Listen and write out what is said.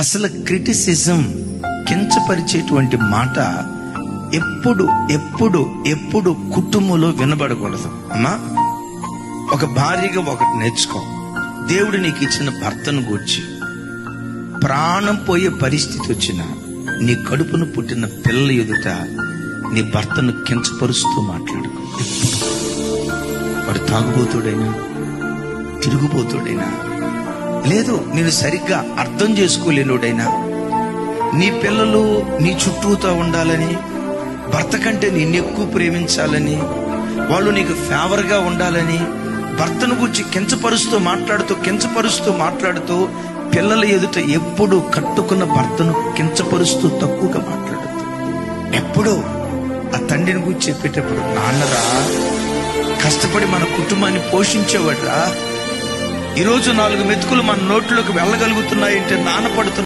అసలు క్రిటిసిజం, కించపరిచేటువంటి మాట ఎప్పుడు ఎప్పుడు ఎప్పుడు కుటుంబంలో వినబడకూడదు. అమ్మా, ఒక భార్యగా ఒకటి నేర్చుకో. దేవుడు నీకు ఇచ్చిన భర్తను గూర్చి ప్రాణం పోయే పరిస్థితి వచ్చినా నీ కడుపును పుట్టిన పిల్లల ఎదుట నీ భర్తను కించపరుస్తూ మాట్లాడుకో. వాడు తాగుబోతుడైనా, తిరుగుబోతుడైనా, లేదు నేను సరిగ్గా అర్థం చేసుకోలేనుడైనా, నీ పిల్లలు నీ చుట్టూతో ఉండాలని, భర్త కంటే నిన్ను ఎక్కువ ప్రేమించాలని, వాళ్ళు నీకు ఫేవర్గా ఉండాలని భర్తను గురించి కించపరుస్తూ మాట్లాడుతూ పిల్లల ఎదుట ఎప్పుడు కట్టుకున్న భర్తను కించపరుస్తూ తక్కువగా మాట్లాడుతూ, ఎప్పుడూ ఆ తండ్రిని గురించి చెప్పేటప్పుడు, నాన్నరా కష్టపడి మన కుటుంబాన్ని పోషించేవాడ్రా, ఈరోజు 4 మెతుకులు మన నోట్లోకి వెళ్ళగలుగుతున్నాయంటే నాన్న పడుతున్న